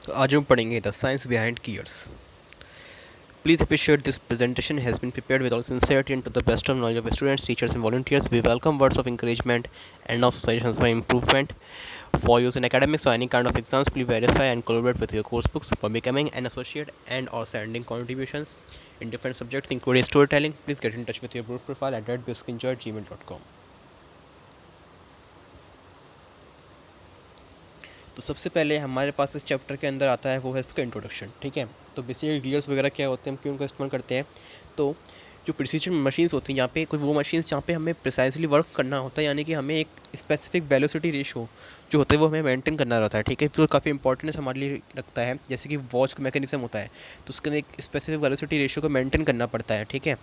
तो आज हम पढ़ेंगे the science behind gears. Please appreciate this presentation has been prepared with all sincerity and to the best of knowledge of students, teachers, and volunteers. We welcome words of encouragement and now suggestions for improvement for use in academics or any kind of exams. Please verify and collaborate with your course books for becoming an associate and or sending contributions in different subjects, including storytelling. Please get in touch with your group profile at redbiskinjoy@gmail.com. तो सबसे पहले हमारे पास इस chapter के अंदर आता है वो है इसका इंट्रोडक्शन. ठीक है, तो बेसिकली गियर्स वगैरह क्या होते हैं, हम क्यों उनका इस्तेमाल करते हैं. तो जो प्रिसीजन मशीन्स होती हैं, यहाँ पे कुछ वो मशीन्स जहाँ पे हमें प्रिसाइजली वर्क करना होता है, यानी कि हमें एक स्पेसिफिक वेलोसिटी रेशो जो होता है वो हमें मेंटेन करना रहता है. ठीक है, तो काफ़ी इंपॉर्टेंस हमारे लिए रखता है. जैसे कि वॉच का मैकेनिज्म होता है, तो उसके अंदर एक स्पेसिफिक वेलोसिटी रेशो को मेंटेन करना पड़ता है. ठीक है,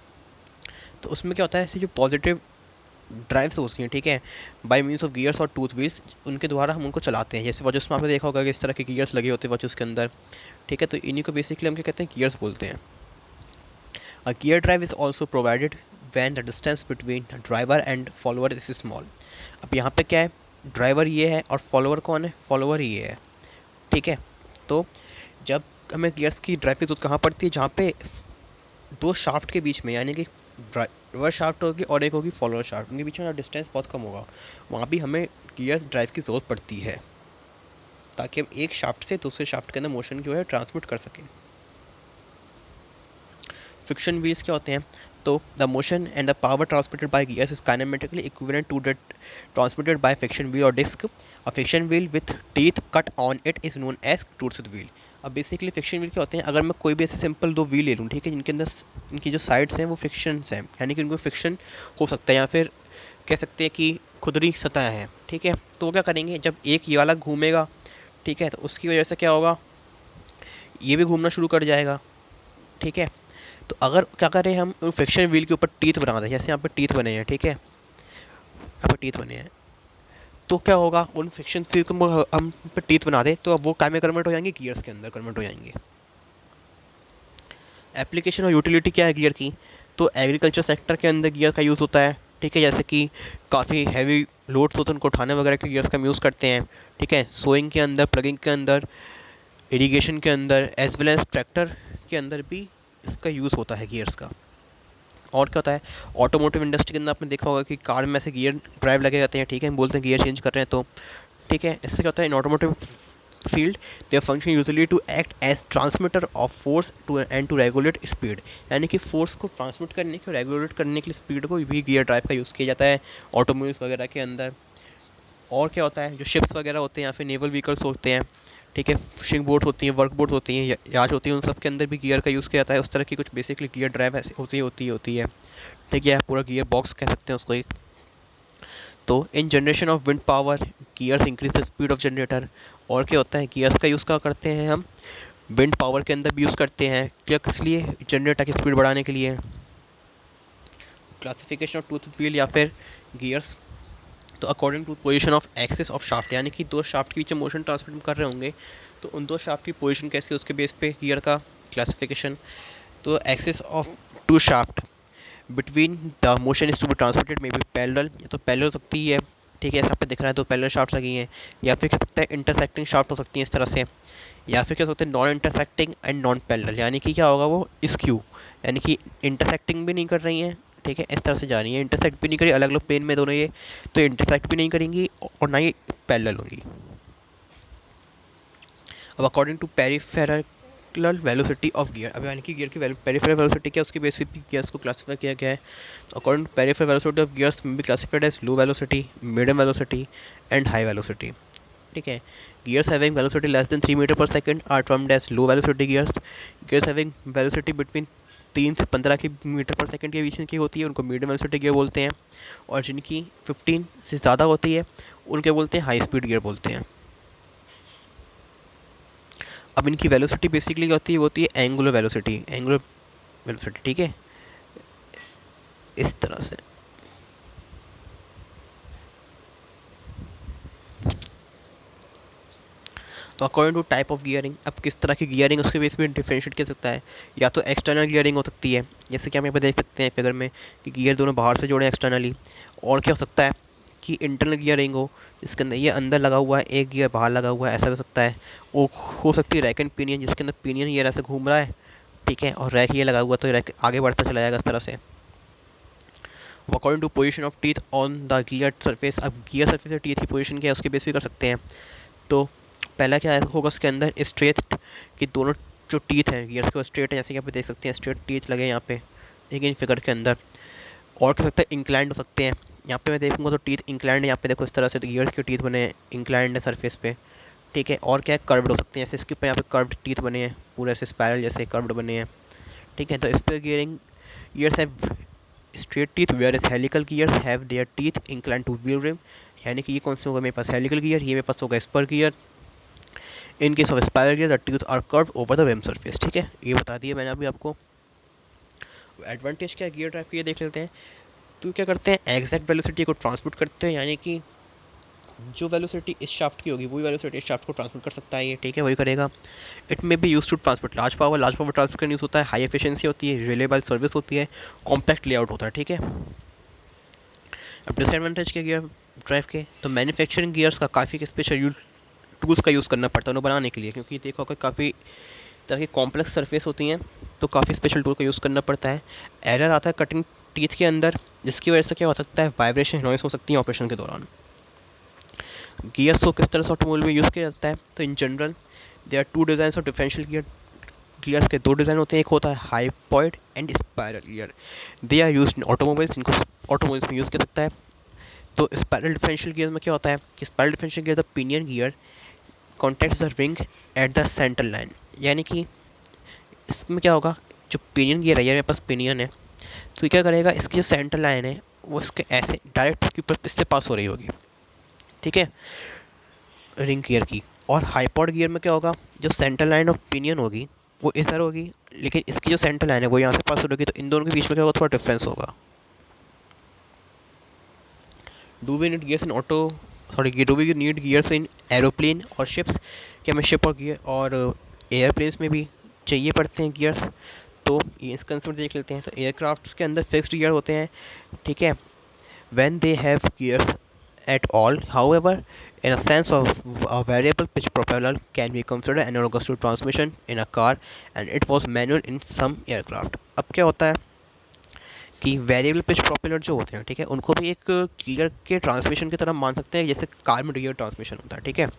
तो उसमें क्या होता है, ऐसे जो पॉजिटिव ड्राइव्स होती हैं, ठीक है, बाय मीन्स ऑफ गियर्स और टूथ व्हील्स, उनके द्वारा हम उनको चलाते हैं. जैसे वॉचेस में आपने देखा होगा कि इस तरह के गियर्स लगे होते हैं वॉचेस के अंदर. ठीक है, तो इन्हीं को बेसिकली हम क्या कहते हैं, गियर्स बोलते हैं. अ gear drive is also provided when the distance between driver and follower is small. अब यहाँ पे क्या है, ड्राइवर ये है और फॉलोअर कौन है, फॉलोअर ये है. ठीक है, तो जब हमें गियर्स की ड्राइव की कहाँ पड़ती है, जहाँ पे दो शाफ्ट के बीच में, यानी कि ड्राइवर शाफ्ट होगी और एक होगी फॉलोअर शाफ्ट, उनके बीच में डिस्टेंस बहुत कम होगा, वहाँ भी हमें गियर ड्राइव की ज़रूरत पड़ती है ताकि हम एक शाफ्ट से दूसरे शाफ्ट के अंदर मोशन जो है ट्रांसमिट कर सकें. फ्रिक्शन व्हील्स क्या होते हैं, तो the motion and the power transmitted by gears is kinematically equivalent to that transmitted by friction wheel और disc. A friction wheel with teeth cut on it is known as toothed wheel. अब basically friction wheel क्या होते हैं, अगर मैं कोई भी ऐसे सिंपल दो व्हील ले लूँ, ठीक है, जिनके अंदर इनकी जो साइड्स हैं वो फ्रिक्शंस हैं, यानी कि उनको फ्रिक्शन हो सकता है, या फिर कह सकते हैं कि खुदरी सतह है. ठीक है, तो वो क्या करेंगे, जब एक ये वाला घूमेगा, ठीक है, तो उसकी वजह से क्या होगा, ये भी घूमना शुरू कर जाएगा. ठीक है, तो अगर क्या करें, हम फ्रिक्शन व्हील के ऊपर टीथ बना दें, जैसे यहाँ पे टीथ बने हैं. ठीक है, यहाँ पे टीथ बने हैं, तो क्या होगा, उन फ्रिक्शन व्हील को हम पे टीथ बना दें तो अब वो काय में कन्वर्ट हो जाएंगे, गियर्स के अंदर कन्वर्ट हो जाएंगे. एप्लीकेशन और यूटिलिटी क्या है गियर की, तो एग्रीकल्चर सेक्टर के अंदर गियर का यूज़ होता है. ठीक है, जैसे कि काफ़ी हैवी लोड्स होते हैं उनको उठाने वगैरह के गियर्स का हम यूज़ करते हैं. ठीक है, सोइंग के अंदर, प्लगिंग के अंदर, इरिगेशन के अंदर, एज वेल एज ट्रैक्टर के अंदर भी इसका यूज़ होता है गियर्स का. और क्या होता है, ऑटोमोटिव इंडस्ट्री के अंदर आपने देखा होगा कि कार में ऐसे गियर ड्राइव लगे रहते हैं. ठीक है, हम बोलते हैं गियर चेंज कर रहे हैं तो. ठीक है, इससे क्या होता है, in automotive field their function usually to act as transmitter of force to and to regulate speed. यानी कि फोर्स को ट्रांसमिट करने के और रेगुलेट करने के लिए स्पीड को भी गियर ड्राइव का यूज़ किया जाता है ऑटोमोबाइल्स वगैरह के अंदर. और क्या होता है, जो शिप्स वगैरह होते हैं या फिर नेवल व्हीकल्स होते हैं, ठीक है, फिशिंग बोट्स होती हैं, वर्क बोट्स होती हैं, याच होती हैं, उन सब के अंदर भी गियर का यूज़ किया जाता है. उस तरह की कुछ बेसिकली गियर ड्राइव ऐसी होती है. ठीक है, पूरा गियर बॉक्स कह सकते हैं उसको एक. तो इन generation of wind power gears increase the speed of generator. और क्या होता है, गियर्स का यूज़ क्या करते हैं हम, विंड पावर के अंदर भी यूज़ करते हैं. क्या, किस लिए, जनरेटर की स्पीड बढ़ाने के लिए. क्लासिफिकेशन ऑफ टूथ व्हील या फिर गियर्स, तो according to position of axis of shaft, यानी कि दो शाफ्ट के बीच में मोशन ट्रांसमिट कर रहे होंगे तो उन दो शाफ्ट की पोजीशन कैसी है उसके बेस पे गियर का क्लासिफिकेशन. तो axis of two shaft between the motion is to be transmitted may be parallel, या तो पैरेलल हो सकती है. ठीक है, ऐसा पे दिख रहा है तो पैरेलल शाफ्ट लगी हैं, या फिर कह सकते हैं इंटरसेक्टिंग शाफ्ट हो सकती हैं इस तरह से, या फिर क्या सकते हैं non intersecting and non parallel, यानी कि क्या होगा वो स्क्यू, यानी कि इंटरसेक्टिंग भी नहीं कर रही हैं. ठीक है, इस तरह से जा रही है, इंटरसेक्ट भी नहीं करी, अलग अलग प्लेन में दोनों ये, तो इंटरसेक्ट भी नहीं करेंगी और ना ही पैरेलल होंगी. अब according to peripheral velocity of gear, अब यानी कि गियर की पेरिफेरल वेलोसिटी क्या है, उसके बेस पे गियर्स को क्लासिफाई किया गया है. तो according to peripheral velocity of gears में be classified as low velocity, medium velocity and high velocity. ठीक है, gears having velocity less than 3 meter per second are termed as low velocity gears. Gears having velocity between 3 से 15 की metre per second के बीच में की होती है उनको मीडियम वेलोसिटी गियर बोलते हैं. और जिनकी 15 से ज़्यादा होती है उनके बोलते हैं हाई स्पीड गियर बोलते हैं. अब इनकी वेलोसिटी बेसिकली क्या होती है, वो होती है एंगुलर वेलोसिटी. ठीक है, इस तरह से. According to type of gearing, अब किस तरह की गियरिंग उसके बेस में डिफरेंशिएट कर सकता है. या तो एक्सटर्नल गियरिंग हो सकती है, जैसे कि हम यहाँ पे देख सकते हैं फिगर में कि गियर दोनों बाहर से जोड़े एक्सटर्नली. और क्या हो सकता है, कि इंटरनल गियरिंग हो, जिसके अंदर ये अंदर लगा हुआ है, एक गियर बाहर लगा हुआ है, ऐसा हो सकता है। वो हो सकती है रैक एंड पिनियन, जिसके अंदर पिनियन गियर ऐसे घूम रहा है, ठीक है, और रैक ये लगा हुआ, तो रैक आगे बढ़ता चला जाएगा इस तरह से। According to position of teeth on the gear surface, अब गियर सरफेस टीथ की पोजीशन क्या है उसके बेस भी कर सकते हैं। तो पहला क्या होगा उसके अंदर, स्ट्रेट कि दोनों जो टीथ हैं गियर्स के वो स्ट्रेट है, जैसे कि आप देख सकते हैं स्ट्रेट टीथ लगे हैं यहाँ पे एक इन फिगर के अंदर। और कह सकते हैं इंक्लाइंड हो सकते हैं, यहाँ पे मैं देखूंगा तो टीथ इंक्लाइंड है, यहाँ पे देखो इस तरह से गियर्स के टीथ बने हैं इंक्लाइंड है सरफेस पे, ठीक है। और क्या है, कर्व्ड हो सकते हैं, जैसे इसके ऊपर यहाँ पे कर्व्ड टीथ बने हैं, पूरे ऐसे स्पायरल जैसे कर्व्ड बने हैं, ठीक है। तो इस पर gearing gears have straight teeth where is helical gears have their teeth inclined to wheel rim, यानी कि ये कौन से होगा मेरे पास हेलिकल गियर, ये मेरे पास होगा spur gear. In case of spiral gear the teeth are curved over the rim surface, ठीक है, ये बता दिया मैंने अभी आपको। एडवांटेज क्या है गियर ड्राइव की, ये देख लेते हैं। तो क्या करते हैं, एग्जैक्ट वेलोसिटी को ट्रांसमिट करते हैं, यानी कि जो वेलोसिटी इस शाफ्ट की होगी वही वेलोसिटी इस शाफ्ट को ट्रांसमिट कर सकता है ये, ठीक है, वही करेगा। It may be use to transmit large power transfer करने यूज़ होता है, हाई एफिशिएंसी होती है, रिलेबल सर्विस होती है, कॉम्पैक्ट लेआउट होता है, ठीक है। अब डिसएडवांटेज के गियर ड्राइव के, तो मैन्युफैक्चरिंग गियर्स का काफ़ी स्पेशल टूल्स का यूज़ करना पड़ता है उन्हें बनाने के लिए, क्योंकि देखो कि काफ़ी तरह की कॉम्प्लेक्स सरफेस होती हैं, तो काफ़ी स्पेशल टूल का यूज़ करना पड़ता है। एरर आता है कटिंग टीथ के अंदर, जिसकी वजह से क्या हो सकता है, वाइब्रेशन नॉइस हो सकती है ऑपरेशन के दौरान। गियर्स को किस तरह से ऑटोमोबाइल में यूज़ किया जाता है, तो in general they are two design of differential gear. Gears के दो डिज़ाइन होते हैं, एक होता है hypoid and spiral gear, they are used in automobiles, इनको ऑटोमोबाइल्स में यूज़ किया सकता है। तो स्पायरल डिफरेंशियल गियर में क्या होता है कि spiral differential gear the pinion gear contacts the ring at the centre line, यानी कि इसमें क्या होगा, जो पिनियन गियर है, ये मेरे पास पिनियन है, तो ये क्या करेगा, इसकी जो सेंटर लाइन है वो इसके ऐसे डायरेक्ट इसके ऊपर इससे पास हो रही होगी, ठीक है, रिंग गियर की। और हाइपॉड गियर में क्या होगा, जो सेंटर लाइन ऑफ पिनियन होगी वो इधर होगी, लेकिन इसकी जो सेंटर लाइन है वो यहाँ से पास हो रही, तो इन दोनों के बीच में क्या होगा, थोड़ा डिफरेंस होगा। Do we need gears in auto do we need gears in aeroplane और शिप्स, क्या हमें शिप और गियर और एयरप्लेन्स में भी चाहिए पड़ते हैं गियर्स, तो ये इसका आंसर देख लेते हैं। तो एयरक्राफ्ट्स के अंदर फिक्स्ड गियर होते हैं, ठीक है, when they have gears at all. However, in a sense of a variable pitch propeller can be considered analogous to transmission in a car and it was manual in some aircraft. अब क्या होता है कि variable pitch propeller जो होते हैं, ठीक है, उनको भी एक गियर के ट्रांसमिशन की तरह मान सकते हैं, जैसे कार में गियर ट्रांसमिशन होता है, ठीक है।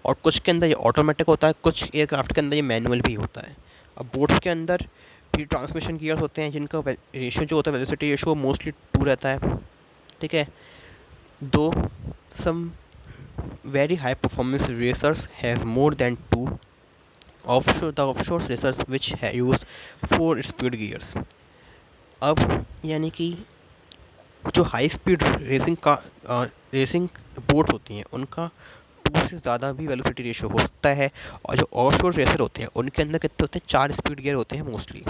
और कुछ के अंदर ये ऑटोमेटिक होता है, कुछ एयरक्राफ्ट के अंदर ये मैनुअल भी होता है। अब बोट्स के अंदर भी ट्रांसमिशन गियर्स होते हैं, जिनका रेशियो जो होता है वेलोसिटी रेशियो मोस्टली 2 रहता है, ठीक है। दो some very high performance racers have more than 2 offshore racers which use 4 speed gears. अब यानी कि जो हाई स्पीड रेसिंग बोट होती हैं उनका 2 से ज़्यादा भी वेलोसिटी रेशियो हो सकता है, और जो ऑफशोर रेसर होते हैं उनके अंदर कितने होते हैं, 4 स्पीड गियर होते हैं मोस्टली।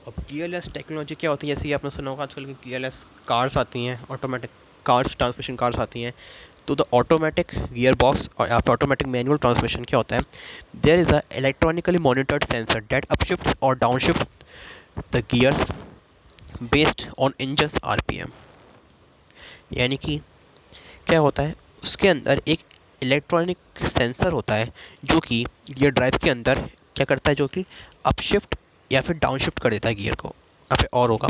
अब गियरलेस टेक्नोलॉजी क्या होती है, जैसे कि आपने सुना होगा आजकल की गियरलेस कार्स आती हैं, ऑटोमेटिक कार्स, ट्रांसमिशन कार्स आती हैं। तो द ऑटोमेटिक गियर बॉक्स और या फिर ऑटोमेटिक मैनुअल ट्रांसमिशन क्या होता है, there is a electronically monitored sensor that upshift और downshift the gears based on engine's RPM, यानी कि क्या होता है, उसके अंदर एक इलेक्ट्रॉनिक सेंसर होता है जो कि गियर ड्राइव के अंदर क्या करता है, जो कि अपशिफ्ट या फिर डाउनशिफ्ट कर देता है गियर को। यहाँ पे और होगा,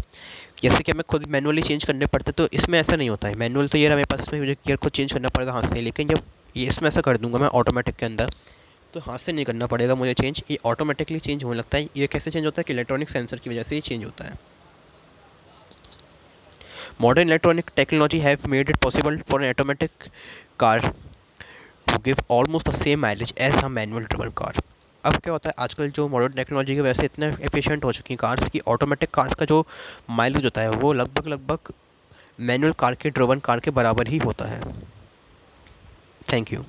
जैसे कि हमें खुद मैनुअली चेंज करने पड़ते, तो इसमें ऐसा नहीं होता है। मैनुअल तो ये रहा मेरे पास, इसमें मुझे गियर को चेंज करना पड़ेगा हाथ से, लेकिन जब ये इसमें ऐसा कर दूंगा मैं ऑटोमेटिक के अंदर, तो हाथ से नहीं करना पड़ेगा मुझे चेंज, ये ऑटोमेटिकली चेंज होने लगता है। ये कैसे चेंज होता है कि इलेक्ट्रॉनिक सेंसर की वजह से ये चेंज होता है। Modern electronic technology have made it possible for an automatic car to give almost the same mileage as a manual driven car. अब क्या होता है, आजकल जो मॉडर्न टेक्नोलॉजी की वजह से इतने एफिशिएंट हो चुकी हैं कार्स की, ऑटोमेटिक कार्स का जो माइलेज होता है वो लगभग मैनुअल कार के ड्रिवन कार के बराबर ही होता है। Thank you.